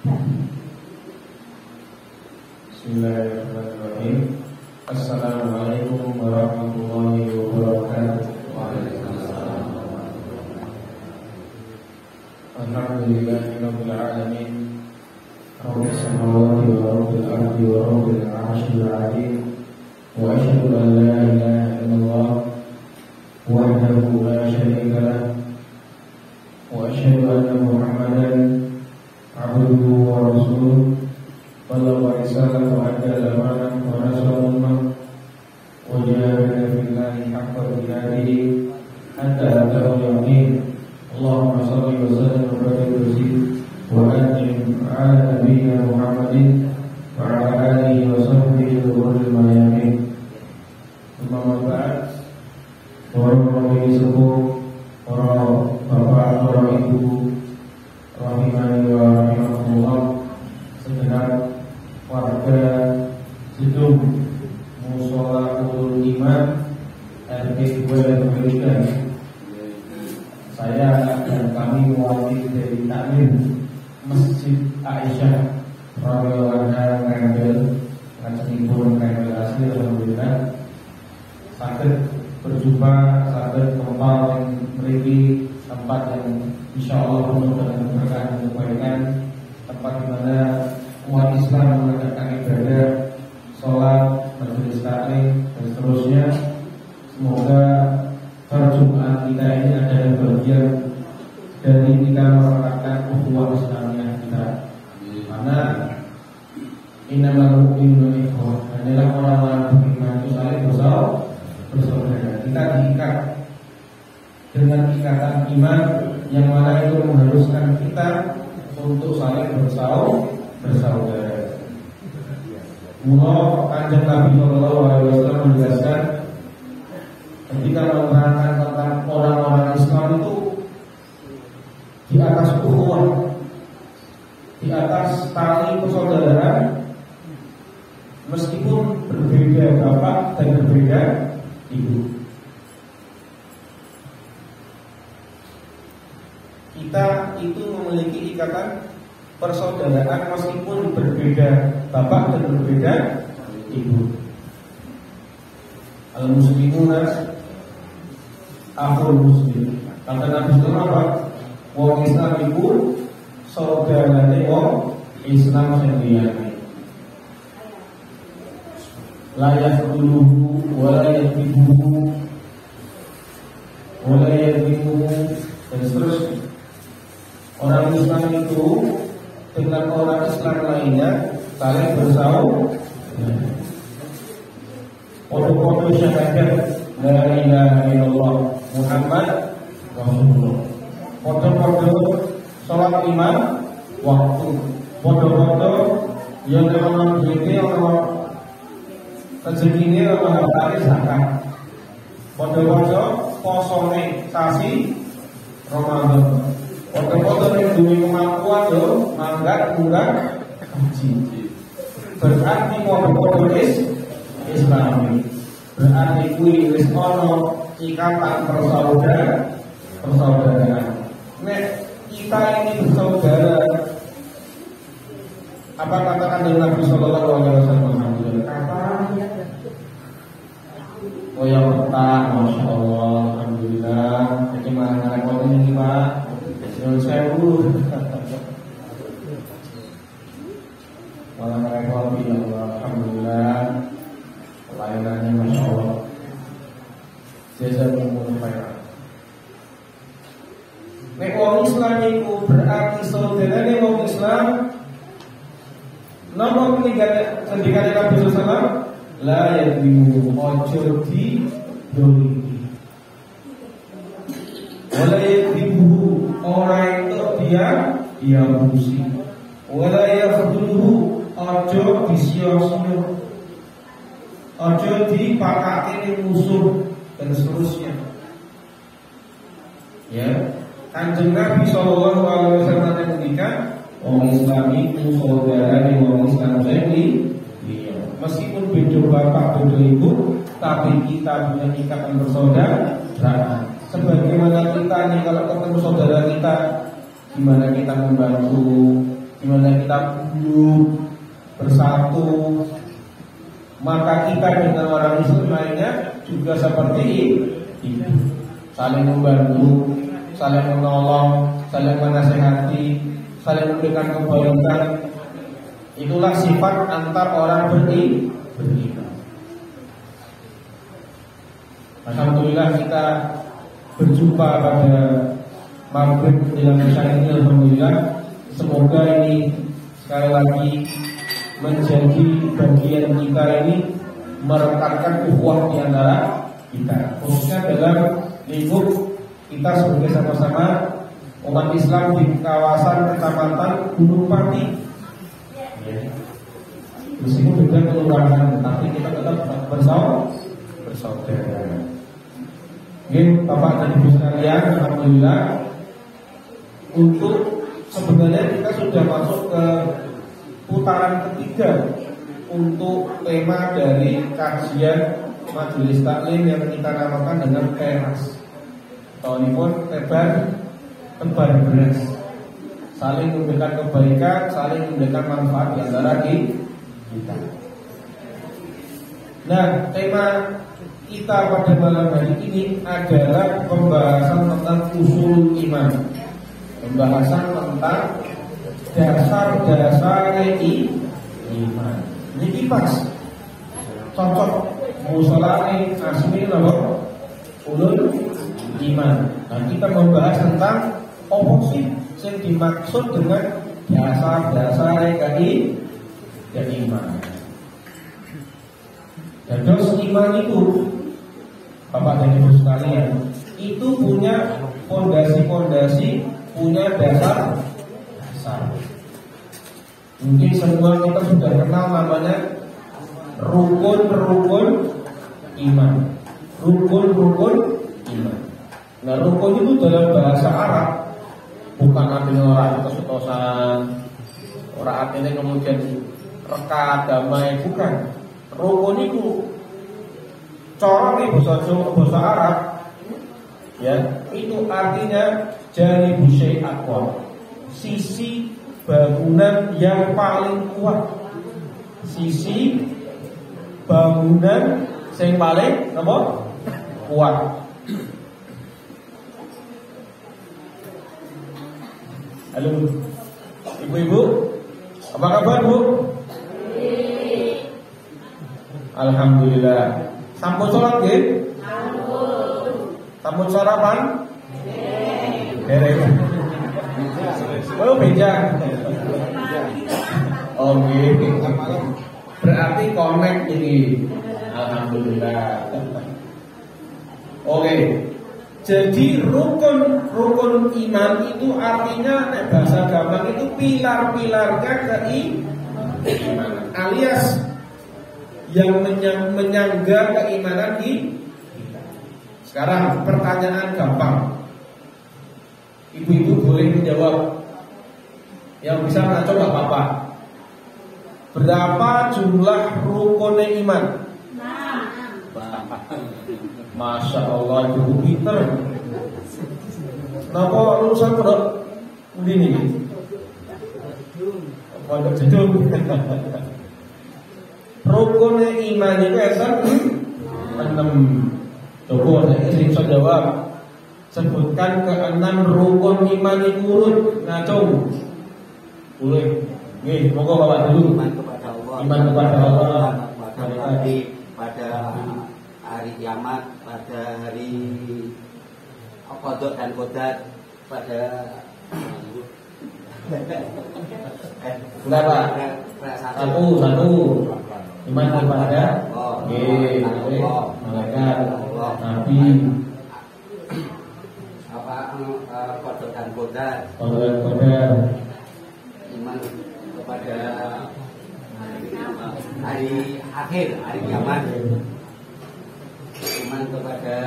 Bismillahirrahmanirrahim. Assalamualaikum warahmatullahi wabarakatuh. Waalaikumsalam. Alhamdulillahirabbil alamin. Rabbis samawati wa rabbil ardi wa rabbil arsyil azim. Wa asyhadu an la ilaha illallah wahdahu la syarika lah. Wa asyhadu anna Muhammadan abduhu wa rasuluh. Balagha risalata wa adda al-amanah wa nasara al-ummah wa jahada fillahi haqqa jihadihi hatta ataahu al-yaqin. Allahumma shalli wa sallim wa barik wa an'im ala nabiyyina Muhammadin wa ala alihi wa sahbihi al-ghurril mayamin. Amma ba'd. Para sepuh, para bapak, para ibu, rahimani wa rahimakumullah, segenap warga Gedung Mushola Ulul Iman RT 2 saya dan kami mewakili dari takmir Masjid Aisyah radhiyallahu anha Krembel, meskipun Krembel asli, alhamdulillah sakit berjumpa, sakit kempal yang memiliki tempat yang insya Allah penuh dengan keberkahan dan kebaikan, tempat di mana umat Islam mengadakan ibadah, sholat, majelis taklim dan seterusnya. Semoga perjumpaan kita ini adalah bagian dari kita merasakan ukhuwah Islamiyah kita. Karena innamal mu'minuna ikhwah, hanyalah orang-orang beriman itu saling bersaudara. Kita diikat dengan ikatan iman yang mana itu mengharuskan kita untuk saling bersaudara. Mula Kanjeng Nabi Sallallahu Alaihi Wasallam menjelaskan ketika menerangkan tentang orang-orang Islam itu di atas ukhuwah, di atas tali persaudaraan, meskipun berbeda bapak dan berbeda ibu. Kita itu memiliki ikatan persaudaraan meskipun berbeda bapak dan berbeda ibu. Al-muslimuna akhul muslim. Kata Nabi Sallallahu apa? Wong Islam itu saudarane wong Islam sendiri. La yaquluhu wa la yaqbihu wa la yaqbihu dan seterusnya. Orang Islam itu dengan orang Islam lainnya saling bersaudara. Foto-foto syahadat la ilaha illallah Muhammad Rasulullah. Foto-foto sholat lima waktu. Foto-foto yang orang beli orang rezeki orang hartane zakat. Foto-foto posone sasi Ramadan. Foto-foto yang duwe kemampuan yo manggat bulan haji. Berarti foto-foto Islami. Berarti kuwi wis ana ikatan persaudaraan. Nek kita ini bersaudara, apa katakan dari Nabi Sallallahu Alaihi Wasallam? Kata oh yang pertama, masya Allah, alhamdulillah. Jadi mana rekodnya ini Pak? Saya dulu. Malah rekod ya Allah, alhamdulillah. Pelayanannya masya Allah. Jazakumullah khairan. Nek wong Islam itu berarti saudarane wong Islam. Napa ketika Nabi sallallahu la yadhimu ojo di dolimi. Wala yadhimu orang itu dia musi. Wala yakhdhuhu ojo disio-sio. Ojo dipakake musuh dan seterusnya. Ya, Kanjeng Nabi sallallahu alaihi wasallam mengingatkan orang Islam itu saudarane wong Islam sendiri. Meskipun beda bapak, beda ibu, tapi kita punya ikatan bersaudara. Sebagaimana kita nih kalau ketemu saudara kita, gimana kita membantu, dimana kita hidup bersatu, maka kita dengan orang Muslim lainnya juga seperti itu, saling membantu, saling menolong, saling menasihati, saling memberikan kebaikan. Itulah sifat antar orang beriman. Alhamdulillah kita berjumpa pada maghrib dalam acara ini. Alhamdulillah, semoga ini sekali lagi menjadi bagian kita ini merekatkan ukhuwah di antara kita, khususnya dalam lingkup kita sebagai sama-sama umat Islam di kawasan Kecamatan Gunung Pati. Meskipun beda kelurahan, tapi kita tetap bersaudara. Mungkin Bapak dan Ibu sekalian, alhamdulillah, untuk sebenarnya kita sudah masuk ke putaran ketiga untuk tema dari kajian Majelis Taklim yang kita namakan dengan teras. Tahun ini pun tebar beras, saling memberikan kebaikan, saling memberikan manfaat di antara kita. Nah, tema kita pada malam hari ini adalah pembahasan tentang usul iman, pembahasan tentang dasar-dasar iman. Ini pas cocok musolani asmi lalu ulul iman. Nah, kita membahas tentang opsi yang dimaksud dengan dasar-dasar iman. Dan terus iman itu, Bapak dan Ibu sekalian, itu punya fondasi-fondasi, punya dasar. Mungkin semua kita sudah kenal namanya rukun iman. Rukun iman. Nah, rukun itu dalam bahasa Arab bukan artinya orang kesutosan, orang artinya kemudian rekat, damai, bukan. Rukun itu cara nih bahasa Arab, ya, itu artinya jari busyai aqwa, sisi bangunan yang paling kuat, sisi bangunan yang paling kuat. Halo ibu-ibu, apa kabar Bu? Alhamdulillah. Sampun sholat nggih? Sampun sarapan? Dereng. Oh bejang. Oke. Berarti connect ini. Alhamdulillah. Oke. Jadi rukun iman itu artinya bahasa gampang itu pilar-pilarnya keimanan, alias yang menyangga keimanan di kita. Sekarang pertanyaan gampang, ibu-ibu boleh menjawab. Yang bisa ngaco gak apa-apa. Berapa jumlah rukun iman? Masya Allah, ibu pinter. Kenapa lulusan pondok ini? Pondok Jedung. Rukun iman itu enten 6. Coba saya bisa jawab. Sebutkan ke-6 rukun iman itu urut ngacung. Boleh. Nggih, monggo Bapak dulu. Iman kepada Allah. Iman kepada Allah. Pada hari kiamat, pada hari qada dan qadar, pada berapa? Satu. Iman kepada malaikat, nabi, qada dan qadar. Iman kepada hari akhir, hari kiamat. Iman kepada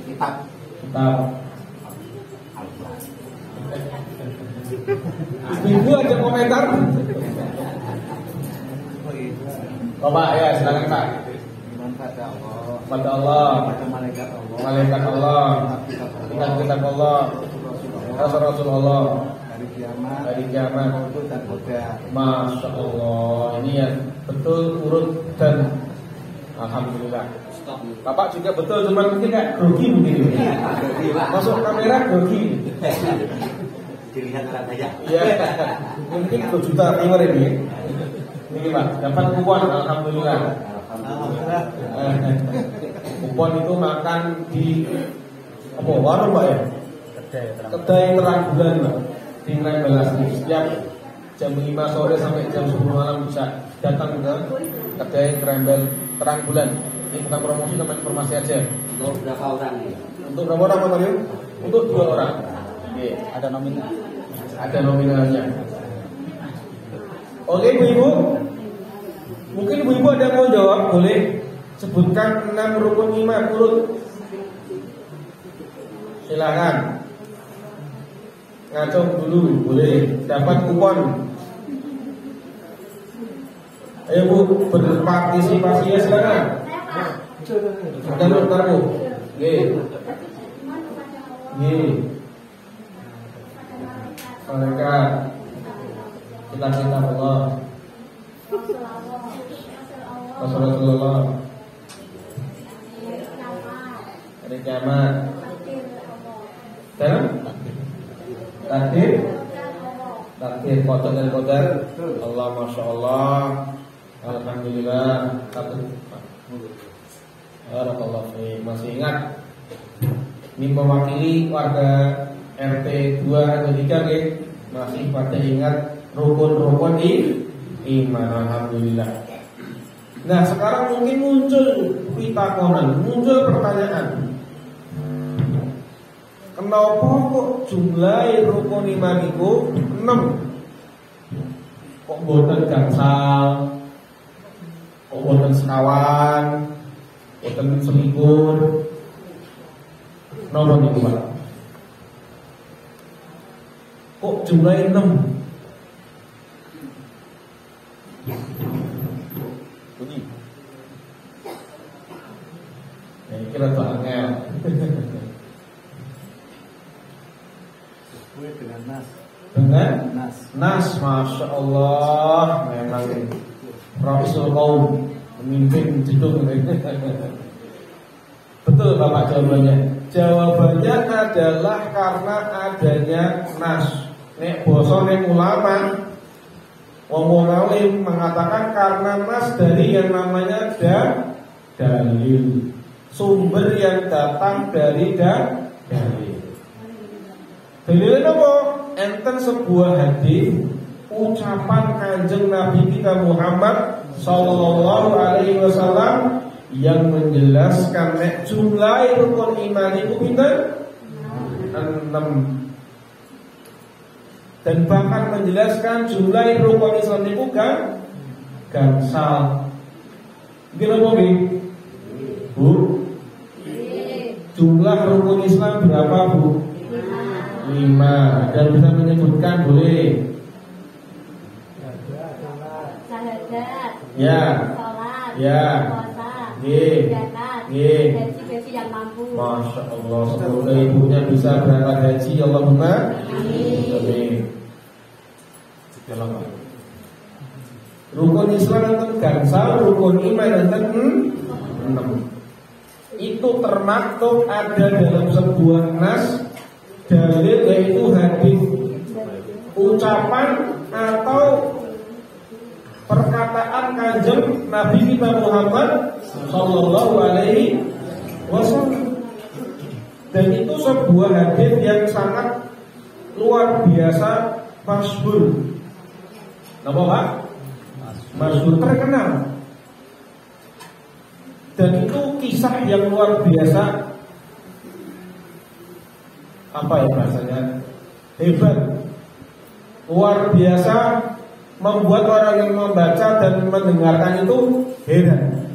kitab. Ibu ada komentar? Bapak ya, silakan Pak. Iman pada Allah, Pada Allah, pada malaikat Allah, malaikat Allah, kitab-kitab Allah, Rasulullah. Hari kiamat, urut dan boda. Masya Allah, ini yang betul urut dan alhamdulillah. Bapak juga betul, cuman mungkin nggak grogi mungkin. Masuk kamera grogi. Dilihat orang banyak. Iya, mungkin 2 juta viewer ini. Ini Pak, dapat kupon alhamdulillah. Alhamdulillah. Kupon itu makan di apa warung Pak ya? Kedai terang bulan Pak. Di Belasri setiap jam 5 sore sampai jam 10 malam bisa datang ke kedai kerembel terang bulan. Ini bukan promosi, namanya informasi aja. Untuk berapa orang nih? Untuk berapa orang Pak Mario? Untuk 2 orang. Oke, Ada nominal. ada nominalnya. Oke ibu-ibu, mungkin ibu-ibu ada yang mau jawab, boleh sebutkan 6 rukun iman urut. Silakan. Ngacung dulu, boleh dapat kupon. Ayo Bu, berpartisipasi ya silakan. Bentar Bu. Nggih. Nggih. Mereka kita Allah. Rasulullah. Hari kiamat. Dan takdir qadar dan qadar. Allah masya Allah. Alhamdulillah. Barakallahu fiik. Masih ingat? Ini mewakili warga RT 2 atau 3 nggih? Masih pada ingat rukun-rukun iman. Alhamdulillah. Nah, sekarang mungkin muncul pitakonan, muncul pertanyaan. Kenapa kok jumlah rukun iman itu 6? Kok boten gangsal? Kok boten sekawan? Boten selikur? Kenapa niku, Pak? Kok jumlahnya 6? Bunyi. Ini kira tuh angel. Sesuai dengan nas. Dengan Nas. Masya Allah, memang Rasul kaum pemimpin jedung. Betul Bapak jawabannya. Jawabannya adalah karena adanya nas. Nek boso nek ulama wong alim mengatakan karena nas dari yang namanya dalil, sumber yang datang dari dalil. Dalilnya apa? Enten sebuah hadis ucapan Kanjeng Nabi kita Muhammad sallallahu alaihi wasallam yang menjelaskan nek jumlah rukun iman itu pinten? 6. Dan bahkan menjelaskan jumlah rukun Islam itu gangsal. Gila nggih? Bu? Jumlah rukun Islam berapa, Bu? 5. Dan bisa menyebutkan boleh? Syahadat. Ya. Salat. Ya. Puasa. Nggih. Zakat. Nggih. Gaji yang mampu. Masya Allah, semoga ibunya bisa berangkat haji. Allahumma amin. Rukun Islam enten gangsal, rukun iman enten 6. Itu termaktub ada dalam sebuah nas dalil, yaitu hadis, ucapan atau perkataan Kanjeng Nabi kita Muhammad sallallahu alaihi wasallam. Dan itu sebuah hadis yang sangat luar biasa masyhur. Napa Pak? Masyhur, terkenal. Dan itu kisah yang luar biasa. Apa ya bahasanya? Hebat. Luar biasa, membuat orang yang membaca dan mendengarkan itu heran.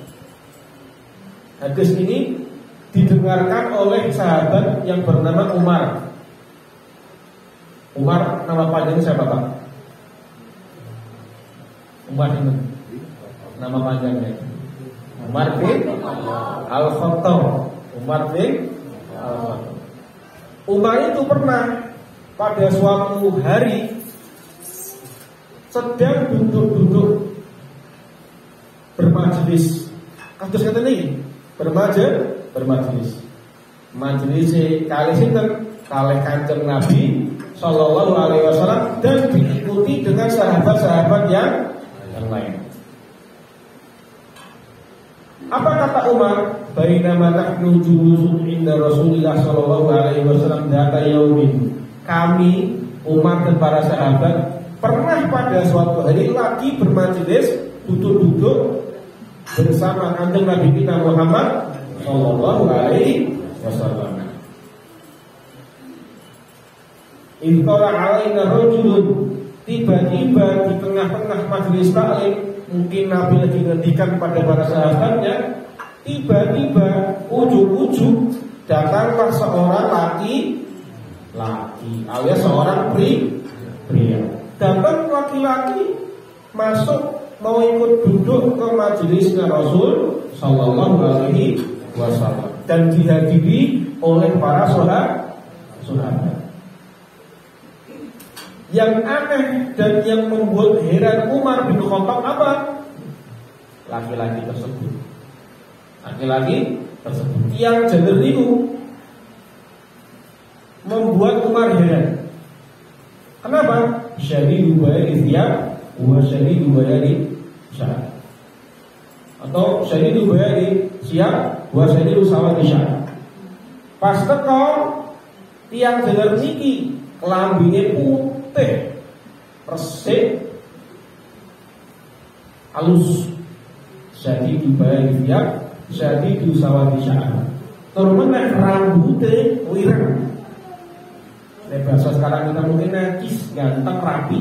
Hadis ini didengarkan oleh sahabat yang bernama Umar. Umar nama panjangnya siapa Pak? Umar itu nama panjangnya Umar bin Al-Khattab. Umar bin Al-Khattab. Umar itu pernah pada suatu hari sedang duduk-duduk bermajelis. Kados ngeten iki, bermajelis. Majelis kali sinten? Kalih Kanjeng Nabi sallallahu alaihi wasallam dan diikuti dengan sahabat-sahabat yang lain. Apa kata Umar? Bainama nahnu julusun inda Rasulillah sallallahu alaihi wasallam dzata yaumin. Kami Umar dan para sahabat pernah pada suatu hari lagi bermajelis, duduk-duduk bersama Kanjeng Nabi kita Muhammad sallallahu alaihi wasallam. Intara alaina rajulun, tiba-tiba di tengah-tengah majelis taklim, mungkin Nabi lagi ngendikan pada para sahabatnya, tiba-tiba ujug-ujug datanglah seorang laki alias seorang pria. Datang laki-laki masuk mau ikut duduk ke majelisnya Rasul sallallahu alaihi wasallam dan dihadiri oleh para sahabat. Yang aneh dan yang membuat heran Umar bin Khattab apa? Laki-laki tersebut yang jalur itu membuat Umar heran. Kenapa? Syadidu bayari thiyab wa syadidu bayari sya'ar, atau syadidu bayari thiyab wa syadidu sawadi sya'ar. Pas teko tiang jalur niki kelambine putih resik halus, syadidu bayari thiyab syadidu sawadi sya'ar. Terus rambutnya wireng. Bahasa sekarang kita mungkin najis, ganteng, rapi.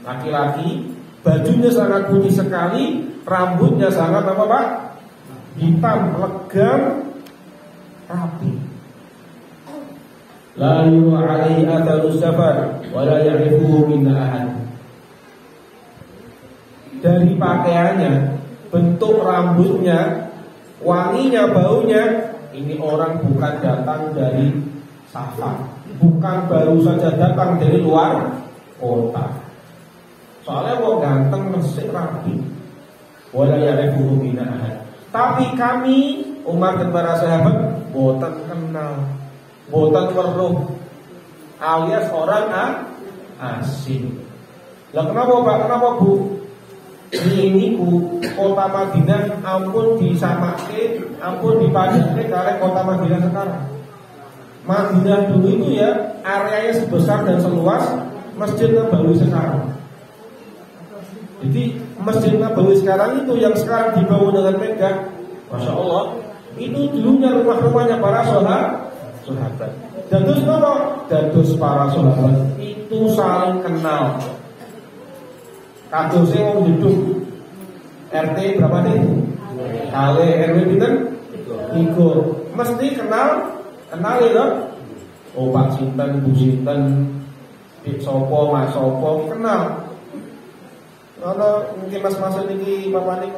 Laki-laki, bajunya sangat putih sekali, rambutnya sangat apa Pak? Hitam, legam, rapi. La yura alaihi atharus safar wa la ya'rifuhu minna ahad. Dari pakaiannya, bentuk rambutnya, wanginya, baunya, ini orang bukan datang dari safar, bukan baru saja datang dari luar kota. Soalnya kok ganteng, mesik, rapi. Wala ya'rifuhu minna ahad. Tapi kami Umar dan para sahabat boten kenal, boten weruh, alias orang asing. Lah kenapa Pak? Kenapa Bu? Ini kota Madinah ampun disamake, ampun dipadake karo kota Madinah sekarang. Madinah dulu itu ya areanya sebesar dan seluas Masjid Nabawi sekarang. Jadi Masjid Nabawi sekarang itu yang sekarang dibangun dengan megah, Masya Allah, itu dulunya rumah-rumahnya para sahabat. Dan terus para sahabat itu saling kenal. Kadosnya mau hidup RT berapa nih? Kali RW pinten? 3. Mesti kenal ya. Oh Pak Sinten, Bu Sinten, Sopo, Mas Sopo, kenal. Kalau mungkin mas ini bapak ini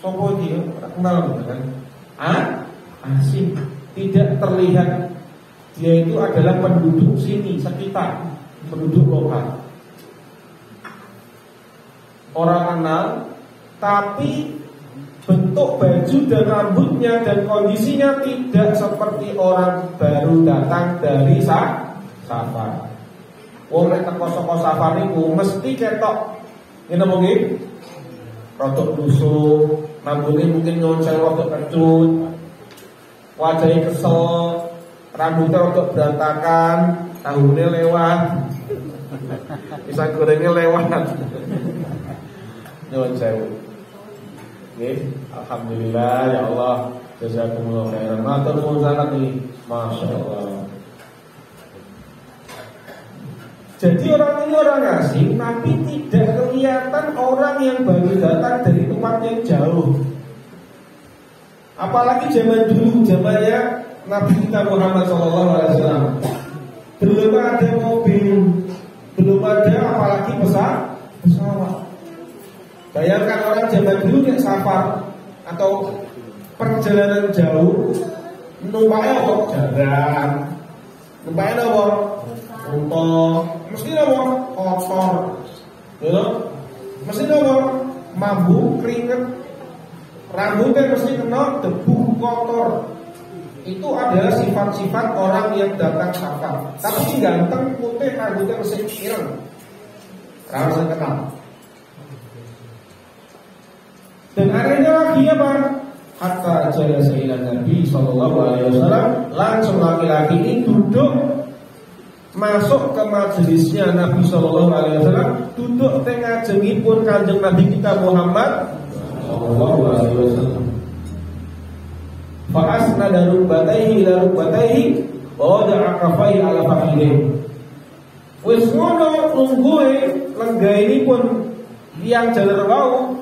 Sopo iki kenal kan? Asing, tidak terlihat dia itu adalah penduduk sini sekitar, penduduk lokal. Orang kenal, tapi bentuk baju dan rambutnya dan kondisinya tidak seperti orang baru datang dari safar. Wong nek teko saka safar niku mesti ketok ngene mungkin rodok lusuh, rambutnya mungkin nyonsel rodok kecut, wajahnya kesel, rambutnya rodok berantakan, tahunnya lewat, pisang gorengnya lewat. Nyuwun sewu. Nggih, alhamdulillah ya Allah, jazakumullah khairan. Matur nuwun sangat nih, masyaallah. Jadi orang ini orang asing, tapi tidak kelihatan orang yang baru datang dari tempat yang jauh. Apalagi zaman dulu, zamannya Nabi kita Muhammad SAW, belum ada mobil, belum ada apalagi pesawat. Bayangkan orang zaman dulu yang safar atau perjalanan jauh, numpaknya kok jarang, numpaknya apa? unta, mesti apa? Kotor. Ya. Mesti apa? Mambu, keringet. Rambutnya mesti kena debu, kotor. Itu adalah sifat-sifat orang yang datang safar. Tapi ganteng, putih, rambutnya mesti ireng. Rasa kenal. Dan akhirnya lagi apa? Hatta jalasa ila Nabi sallallahu alaihi wasallam, langsung laki-laki ini duduk masuk ke majelisnya Nabi sallallahu alaihi wasallam, duduk tengah jengipun Kanjeng Nabi kita Muhammad sallallahu alaihi wasallam. Fa asnada rukbatayhi ila rukbatayhi wa wada'a kafayhi ala fakhidayhi. Wis ngono lungguhe lenggah ini pun yang jaler wau,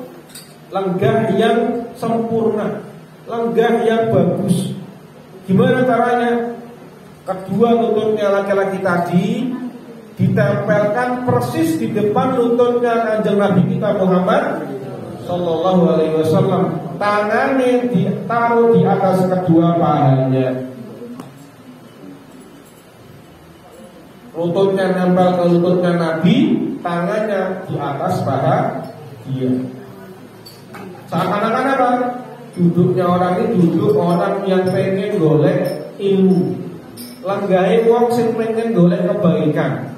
lenggah yang sempurna, lenggah yang bagus. Gimana caranya? Kedua lututnya laki-laki tadi ditempelkan persis di depan lututnya Kanjeng Nabi kita Muhammad sallallahu alaihi wasallam. Tangannya ditaruh di atas kedua pahanya. Lututnya nempel ke lututnya Nabi, tangannya di atas paha dia. Seakan-akan apa? Duduknya orang ini duduk orang yang pengen golek ilmu. Lenggahe wong sing pengen golek kebaikan.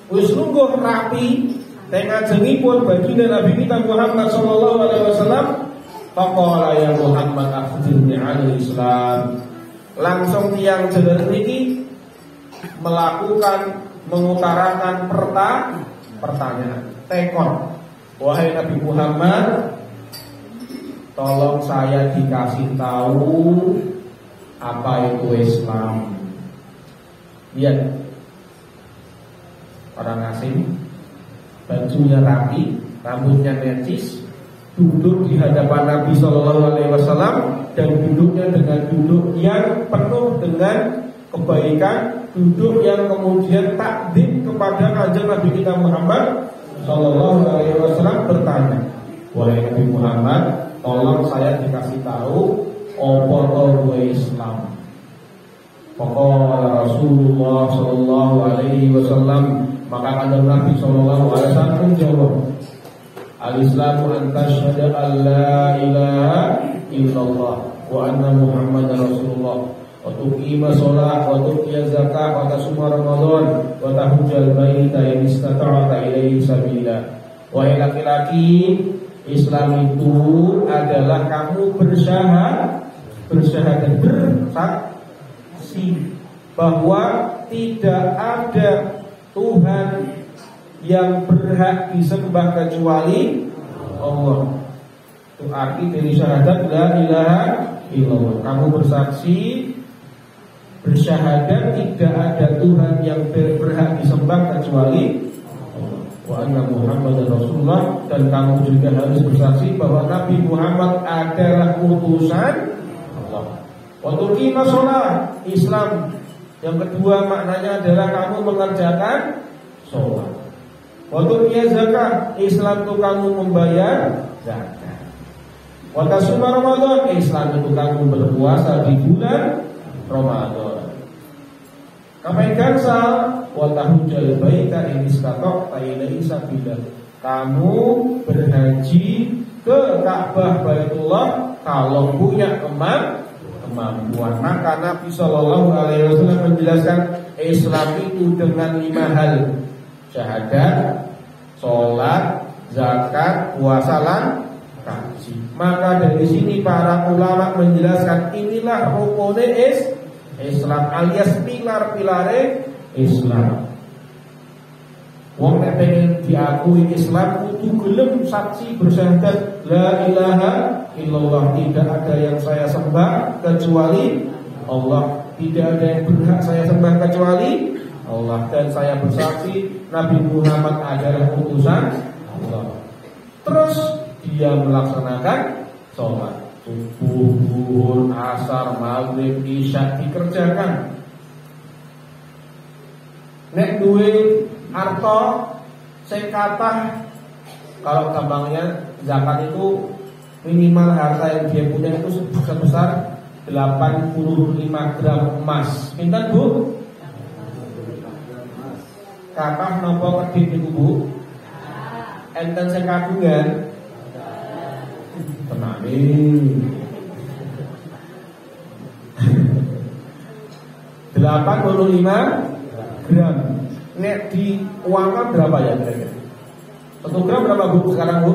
Wis lungguh rapi tengah jengipun baginda Nabi kita Muhammad sallallahu alaihi wasallam. Faqala ya Muhammad akhbirni 'anil Islam. Langsung tiang jeler niki mengutarakan pertanyaan. Tekon, wahai Nabi Muhammad, tolong saya dikasih tahu apa itu Islam. Lihat, orang asing, bajunya rapi, rambutnya necis, duduk di hadapan Nabi Shallallahu Alaihi Wasallam dan duduknya dengan duduk yang penuh dengan kebaikan, duduk yang kemudian takdim kepada Kanjeng Nabi kita Muhammad Shallallahu Alaihi Wasallam bertanya, wahai Nabi Muhammad, tolong saya dikasih tahu apa itu Islam. Faqala Rasulullah Shallallahu Alaihi Wasallam, maka Kanjeng Nabi Shallallahu Alaihi Wasallam menjawab, Al-Islamu an tashhadu an la ilaha illallah wa anna Muhammadar Rasulullah wa tuqima shalah wa tu'tiya zakah wa tasuma Ramadan wa tahujjal baita in istata'ta ilaihi sabila. Wahai laki-laki, Islam itu adalah kamu bersahadat bersaksi bahwa tidak ada Tuhan yang berhak disembah kecuali Allah. Itu arti dari syahadat la ilaha illallah. Kamu bersaksi, bersyahadat tidak ada Tuhan yang berhak disembah kecuali Allah. Wa anna Muhammadar Rasulullah, dan kamu juga harus bersaksi bahwa Nabi Muhammad adalah utusan Allah. Wa tuqima shalah, Islam yang kedua maknanya adalah kamu mengerjakan sholat. Waktu dia zakat, Islam itu kamu membayar zakat. Waktu sumber Ramadan, Islam itu kamu berpuasa di bulan Ramadan. Kapan sal, watahujal baita in istata'ta ilaihi sabila. Kamu berhaji ke Ka'bah Baitullah kalau punya kemampuan. Maka Nabi Shallallahu Alaihi Wasallam menjelaskan Islam itu dengan 5 hal: syahadat, sholat, zakat, puasa, lan haji. Maka dari sini para ulama menjelaskan inilah rukune Islam alias pilar-pilare Islam. Wong nek pengen diakui Islam kudu gelem saksi bersyahadat la ilaha illallah, tidak ada yang saya sembah kecuali Allah, tidak ada yang berhak saya sembah kecuali Allah, dan saya bersaksi Nabi Muhammad adalah utusan Allah. Terus dia melaksanakan sholat subuh, zuhur, asar, maghrib, isya dikerjakan. Nek duwe harta sing kathah, kalau gampangnya zakat itu minimal harta yang dia punya itu sebesar 85 gram emas. Pinten Bu? Kathah napa kedhip niku Bu? Enten sing kagungan? Tenane. 85 gram. Nek di uangkan berapa ya kira-kira? 1 gram berapa Bu sekarang Bu?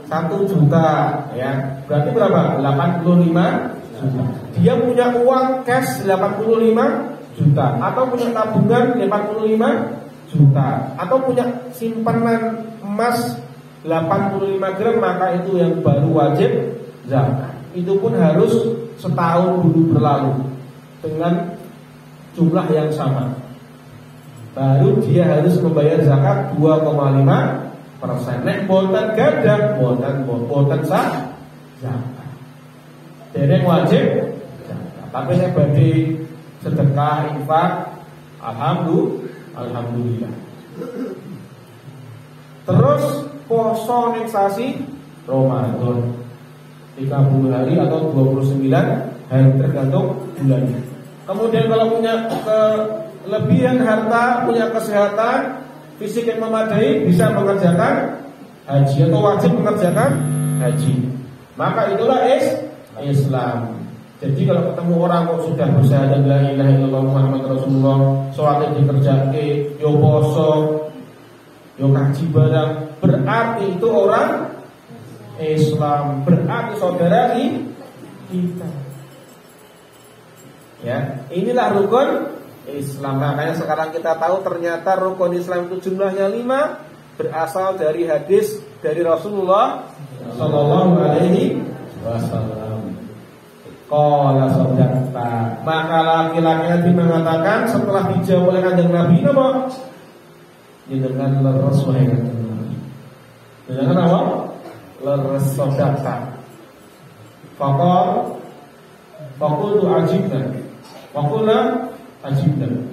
1 juta ya. Berarti berapa? 85 juta. Dia punya uang cash 85 juta atau punya tabungan 85 juta atau punya simpanan emas 85 gram, maka itu yang baru wajib zakat. Itu pun harus setahun dulu berlalu dengan jumlah yang sama. Baru dia harus membayar zakat 2,5%. Nek boten gadah, boten sah zakat. Dereng wajib zakat. Tapi nek badhe sedekah infak, alhamdulillah. Terus poso ning sasi Ramadan 30 hari atau 29 hari tergantung bulannya. Kemudian kalau punya kelebihan harta, punya kesehatan fisik yang memadai, bisa mengerjakan haji atau wajib mengerjakan haji. Maka itulah Islam. Jadi kalau ketemu orang kok sudah bersyahadat la ilaha illallah Muhammad Rasulullah, sholatnya dikerjake, yo poso, yo kaji barang, berarti itu orang Islam, berarti saudara kita. Ya, inilah rukun Islam. Makanya sekarang kita tahu ternyata rukun Islam itu jumlahnya 5, berasal dari hadis dari Rasulullah Sallallahu Alaihi Wasallam. Qala sadaqta. Maka laki-laki Nabi mengatakan setelah dijawab oleh kanjeng Nabi, napa? Dengan leres wahai kanjeng Nabi. Dengan apa? Leres sadaqta. Faqultu ajibna. Waqulna ajibna.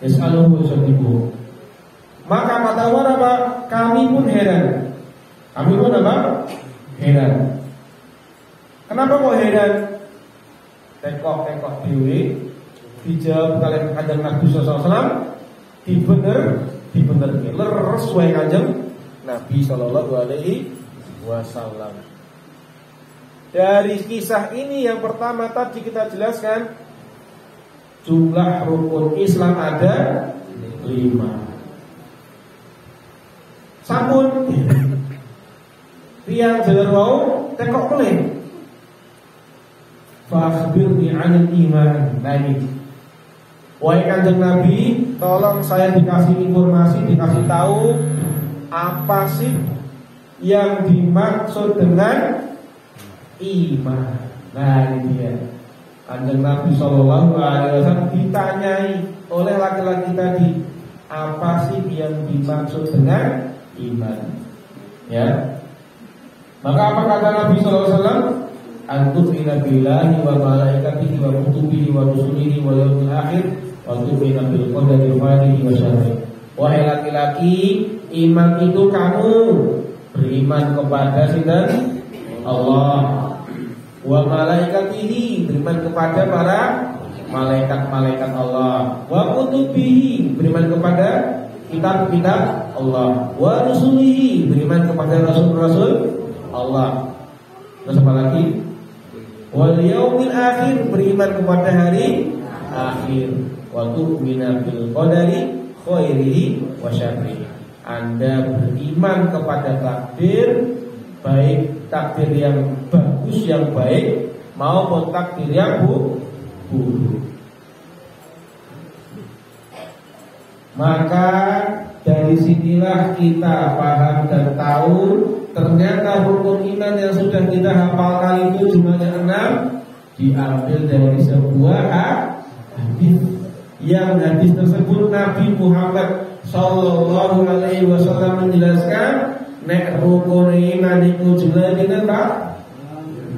Yas'aluhu sadiqu. Maka kata apa? Kami pun heran. Kami pun apa? Heran. Kenapa kok heran? Tekok dewi dijawab kalian kanjeng Nabi SAW, dibener leres wae kanjeng Nabi Sallallahu Alaihi Wasallam. Dari kisah ini yang pertama tadi kita jelaskan, jumlah rukun Islam ada 5. Sampun tiang jalan wau tekok meleh. Fakhbirni 'anil iman. Nah ini, wahai kanjeng Nabi, tolong saya dikasih informasi, dikasih tahu apa sih yang dimaksud dengan iman. Nah ini dia. Kanjeng Nabi Sallallahu Alaihi Wasallam ditanyai oleh laki-laki tadi, apa sih yang dimaksud dengan iman? Ya. Maka apa kata Nabi Sallallahu Alaihi Wasallam? Antu'mina billahi wa malaikatihi wa kutubihi wa rusulihi wa yawmil akhir wa tu'mina bil qadari khairihi wa syarrihi. Wahai laki-laki, iman itu kamu beriman kepada sinten? Allah. Wa malaikatihi, beriman kepada para malaikat-malaikat Allah. Wa kutubihi, beriman kepada kitab-kitab Allah. Wa rusulihi, beriman kepada rasul-rasul Allah. Terus apa lagi? Wal yaumil akhir, beriman kepada hari akhir. Wa tu'mina bil qadari khairihi wa syarrihi. Anda beriman kepada takdir, baik takdir yang bagus yang baik maupun takdir yang buruk. Maka dari sinilah kita paham dan tahu ternyata rukun iman yang sudah kita hafalkan itu jumlahnya 6, diambil dari sebuah hadis. Yang hadis tersebut Nabi Muhammad Sallallahu Alaihi Wasallam menjelaskan, nek rukun iman itu jumlahnya Pak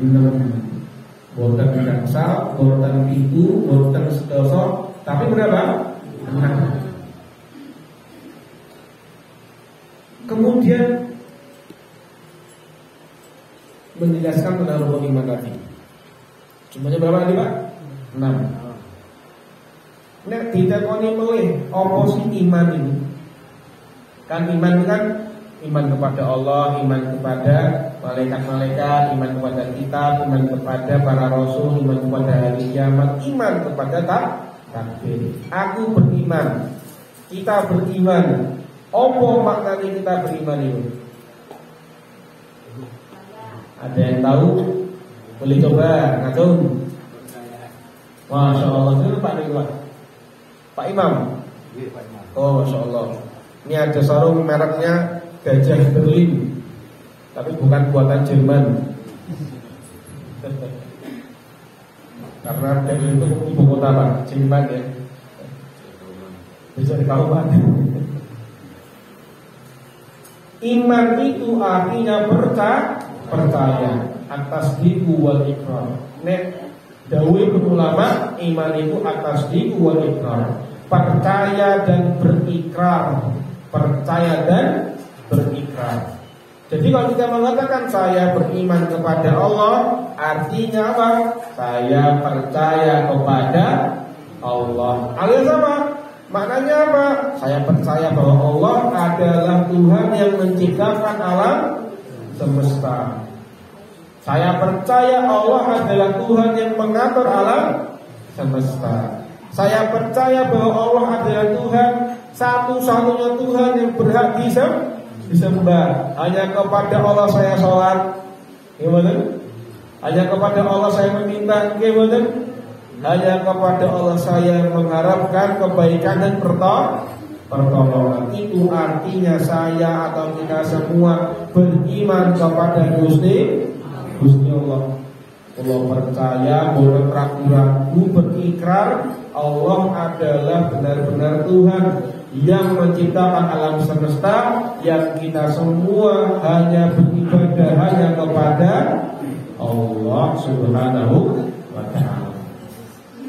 6. Boten gangsal, boten pitu, boten sedoso, tapi berapa? 6. Kemudian menjelaskan tentang rukun iman tadi. Jumlahnya berapa tadi Pak? 6. Nek ditakoni luwih apa sih iman ini? Kan iman itu kan iman kepada Allah, iman kepada malaikat-malaikat, iman kepada kitab, iman kepada para rasul, iman kepada hari kiamat, iman kepada takdir. Aku beriman, kita beriman. Apa maknanya kita beriman itu? Ada yang tahu? Boleh coba ngatung. Masya Allah, itu Pak Dewa, Pak Imam. Oh Masya Allah. Ini ada sarung mereknya Gajah Berlin, tapi bukan buatan Jerman. Karena Berlin itu ibu kota Pak, Jerman ya. Bisa dikawal. Iman itu artinya percaya atas diku wal ikrar. Nek dawe ulama, iman itu atas diku wal ikrar, percaya dan berikrar, percaya dan berikrar. Jadi kalau kita mengatakan saya beriman kepada Allah, artinya apa? Saya percaya kepada Allah. Alias apa? Maknanya apa? Saya percaya bahwa Allah adalah Tuhan yang menciptakan alam semesta. Saya percaya Allah adalah Tuhan yang mengatur alam semesta. Saya percaya bahwa Allah adalah Tuhan, satu-satunya Tuhan yang berhak disembah. Hanya kepada Allah saya sholat, gimana? Hanya kepada Allah saya meminta, gimana? Hanya kepada Allah saya mengharapkan kebaikan dan pertolongan. Itu artinya saya atau kita semua beriman kepada Gusti Allah. Allah percaya, boleh ragu-ragu, berikrar Allah adalah benar-benar Tuhan yang menciptakan alam semesta, yang kita semua hanya beribadah hanya kepada Allah Subhanahu wa ta'ala.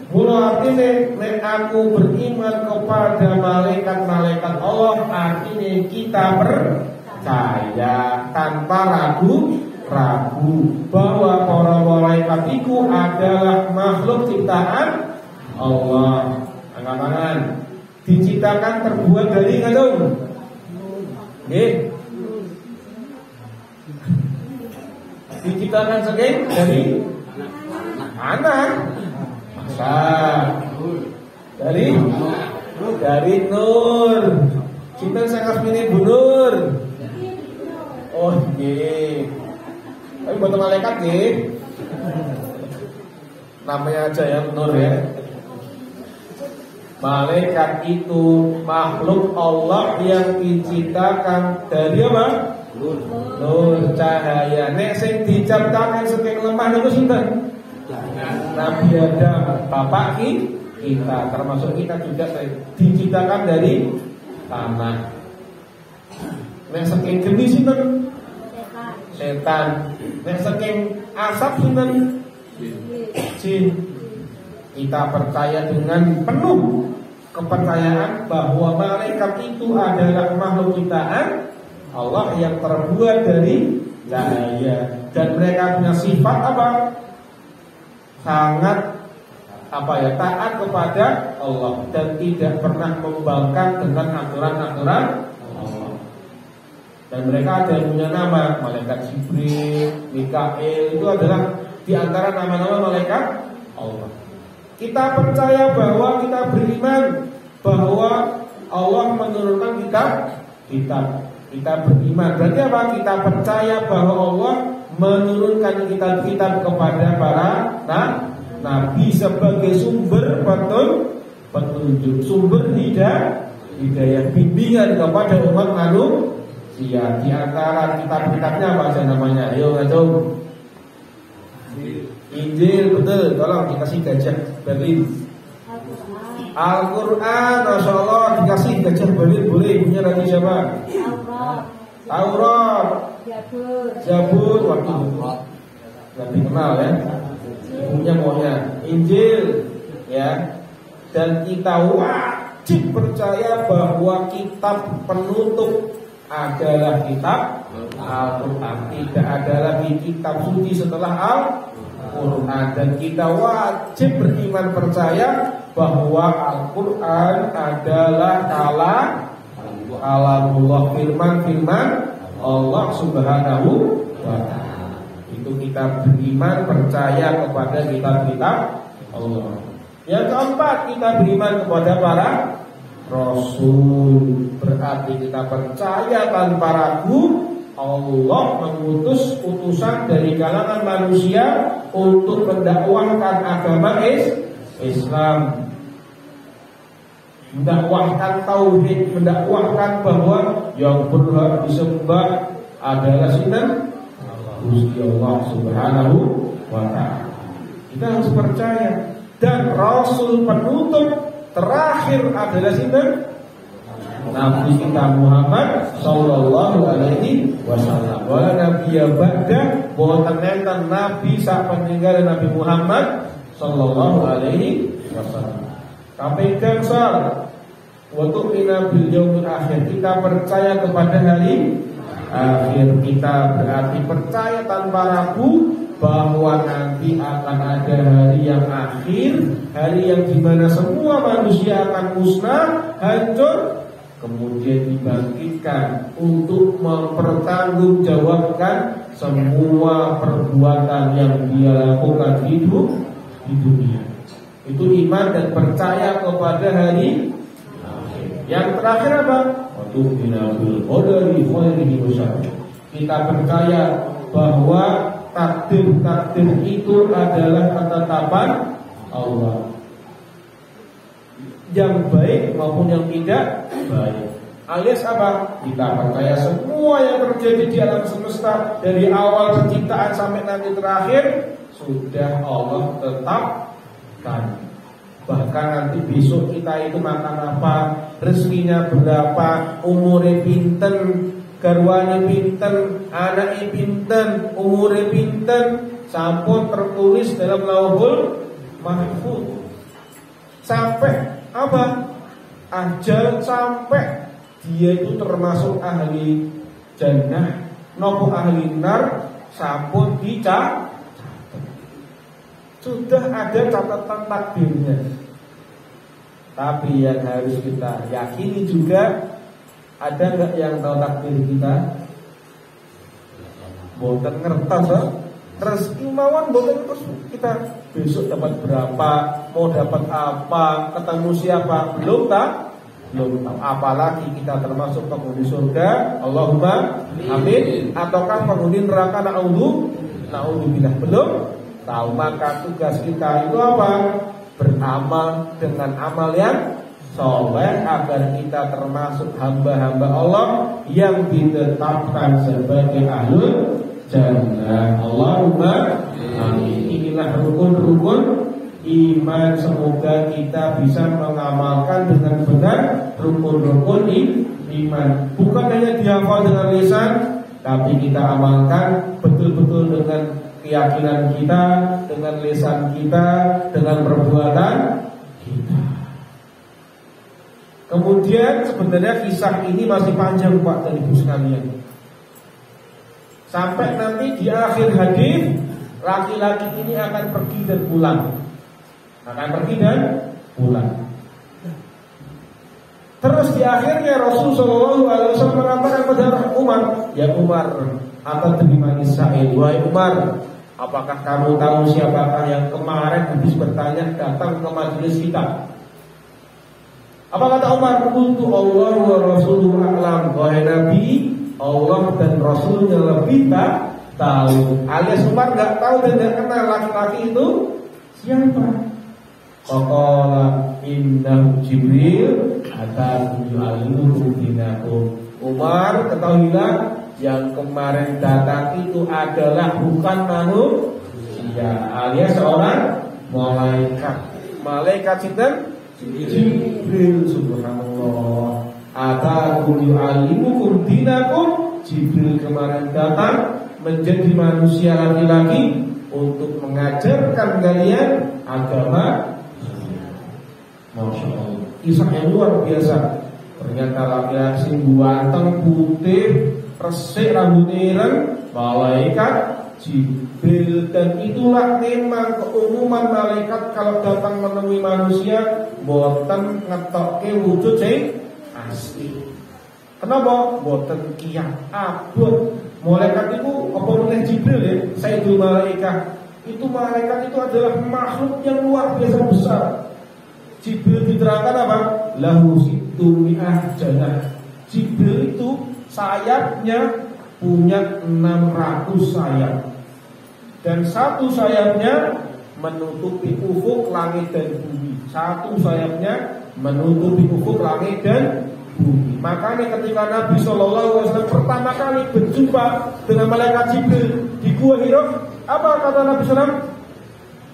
Mula artinya nek aku beriman kepada malaikat-malaikat Allah, artinya kita percaya tanpa ragu bahwa para malaikat itu adalah makhluk ciptaan Allah. Angkat-angkat. Diciptakan terbuat dari ngadung. Diciptakan saking dari anak. Dari nur. Cinta sangat pilih Bu Nur. Oh nggih. Tapi buat malaikat nggih. Namanya aja ya Nur ya. Malaikat itu makhluk Allah yang diciptakan dari apa? Nur, cahaya. Nek sing diciptakan saking lemah niku sinten? Nabi Adam, bapak kita, termasuk kita juga diciptakan dari tanah. Nek saking geni sinten? Setan. Nek saking asap sinten? Jin. Kita percaya dengan penuh kepercayaan bahwa malaikat itu adalah makhluk ciptaan Allah yang terbuat dari cahaya, dan mereka punya sifat apa? Sangat taat kepada Allah dan tidak pernah membangkang dengan aturan-aturan Allah. Dan mereka ada yang punya nama, malaikat Jibril, Mikail, itu adalah di antara nama-nama malaikat Allah. Kita percaya bahwa kita beriman bahwa Allah menurunkan kitab. Kita beriman. Berarti apa? Kita percaya bahwa Allah menurunkan kitab-kitab kepada para nabi sebagai sumber petunjuk, sumber hidayah, bimbingan kepada umat manusia. Di antara kitab-kitabnya apa saja namanya? Ayo ngatung. Injil, betul, tolong dikasih Gajah Berlin. Al-Quran, Masya Allah, dikasih Gajah Berlin, boleh. Punya lagi siapa? Taurat, Zabur, waktu lebih kenal ya. Punya maunya Injil, ya. Dan kita wajib percaya bahwa kitab penutup adalah kitab Al-Quran. Tidak ada lagi kitab suci setelah Al-Quran. Quran, dan kita wajib beriman percaya bahwa Al-Quran adalah kalamullah, firman Allah Subhanahu wa ta'ala. Itu kita beriman percaya kepada kitab-kitab Allah. Yang keempat, kita beriman kepada para Rasul. Berarti kita percaya tanpa ragu Allah mengutus utusan dari kalangan manusia untuk mendakwahkan agama Islam, mendakwahkan tauhid, mendakwahkan bahwa yang berhak disembah adalah sinten Gusti Allah Subhanahu wa ta'ala. Kita harus percaya. Dan Rasul penutup terakhir adalah sinten? Nabi kita Muhammad sallallahu alaihi wasallam. Wala nabiyya ba'da, boten enten nabi sak peninggal Nabi Muhammad sallallahu alaihi wasallam. Tapi kansar untuk bil yaumil akhir, kita percaya kepada hari akhir. Kita berarti percaya tanpa ragu bahwa nanti akan ada hari yang akhir, hari yang dimana semua manusia akan musnah, hancur, kemudian dibangkitkan untuk mempertanggungjawabkan semua perbuatan yang dia lakukan hidup di dunia. Itu iman dan percaya kepada hari akhir. Yang terakhir apa? Kita percaya bahwa takdir itu adalah ketetapan Allah, yang baik maupun yang tidak baik. Alias apa? Kita percaya semua yang terjadi di alam semesta dari awal penciptaan sampai nanti terakhir sudah Allah tetapkan. Bahkan nanti besok kita itu makan apa, rezekinya berapa, umurnya pinten, garwane pinten, anaknya pinten, umurnya pinten, sampun tertulis dalam Lauhul Mahfuz. Sampai apa? Ajal, sampai dia itu termasuk ahli jannah nopo ahli nar, sampun dicatat. Sudah ada catatan takdirnya. Tapi yang harus kita yakini juga, ada nggak yang tahu takdir kita? Boten ngertos, terus imawan boten, terus kita besok dapat berapa, mau dapat apa, ketemu siapa, belum tahu. Apalagi kita termasuk penghuni surga, Allahumma amin, ataukah penghuni neraka, naudzubillah, belum tahu. Maka tugas kita itu apa? Beramal dengan amal yang soleh agar kita termasuk hamba-hamba Allah yang ditetapkan sebagai ahlul jannah. Allahumma amin. Inilah rukun-rukun iman. Semoga kita bisa mengamalkan dengan benar rukun-rukun iman. Bukan hanya dihafal dengan lisan, tapi kita amalkan betul-betul dengan keyakinan kita, dengan lisan kita, dengan perbuatan kita. Kemudian sebenarnya kisah ini masih panjang Pak dan Ibu sekalian. Sampai nanti di akhir hadis, laki-laki ini akan pergi dan pulang. Terus di akhirnya Rasulullah SAW mengatakan kepada Umar, ya Umar, apa terima Israel? Wahai Umar, apakah kamu tahu siapakah yang kemarin habis bertanya datang ke majelis kita? Apa kata Umar? Untuk Allah wa Rasulullah alam. Wahai Nabi, Allah dan Rasulnya lebih tahu. Alias Umar nggak tahu dan tidak kenal laki-laki itu siapa. Qala innahu Jibril atakum yu'allimukum dinakum. Umar, ketahuilah yang kemarin datang itu adalah bukan manusia, alias seorang malaikat. Malaikat sinten? Jibril. Subhanallah. Atakum yu'allimukum dinakum. Jibril kemarin datang menjadi manusia laki-laki untuk mengajarkan kalian agama. Masya Allah, kisah yang luar biasa. Ternyata laki-laki ganteng, putih, resik, rambut ireng, malaikat Jibril. Dan itulah memang keumuman malaikat kalau datang menemui manusia boten ngetokke wujud sing asli. Kenapa? Boten kiyah abot. Malaikat itu apa meneh Jibril ya? Sayyidul Malaikah. Itu malaikat itu adalah makhluk yang luar biasa besar. Jibril diterangkan apa? Lahu situmi'ah janah. Jibril itu sayapnya punya 600 sayap. Dan satu sayapnya menutupi ufuk langit dan bumi. Satu sayapnya menutupi ufuk langit dan bumi. Makanya ketika Nabi SAW pertama kali berjumpa dengan malaikat Jibril di Gua Hira, apa kata Nabi SAW?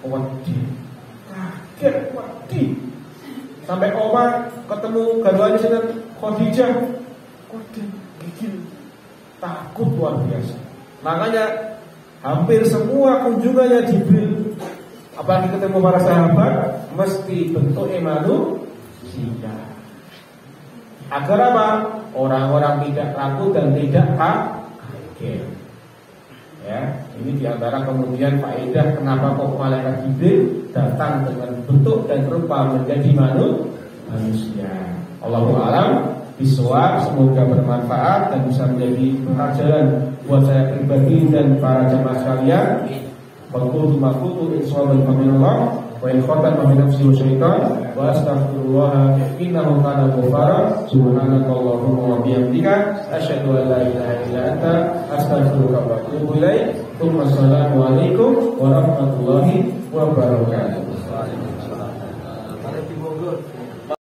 Wadi, kaget, wadi. Sampai Omar ketemu garwanya Sinten Khadijah, wadi, gigil, takut luar biasa. Makanya hampir semua kunjungannya Jibril, apalagi ketemu para sahabat, mesti bentuk manusia. Agar apa? Orang-orang tidak takut dan tidak kaget. Ya, ini diantara kemudian faedah kenapa kok malaikat Jibril datang dengan bentuk dan rupa menjadi manusia. Allahu a'lam bishawab. Semoga bermanfaat dan bisa menjadi pelajaran buat saya pribadi dan para jamaah sekalian. Qultu ma qultu insyaallah minallah wa in khatan min nafsi wa syaitan wa astaghfirullah innahu kana ghafara. Subhanakallahumma wa bihamdika asyhadu an la ilaha illa anta astaghfiruka wa atubu ilaik. Assalamu alaikum warahmatullahi wabarakatuh.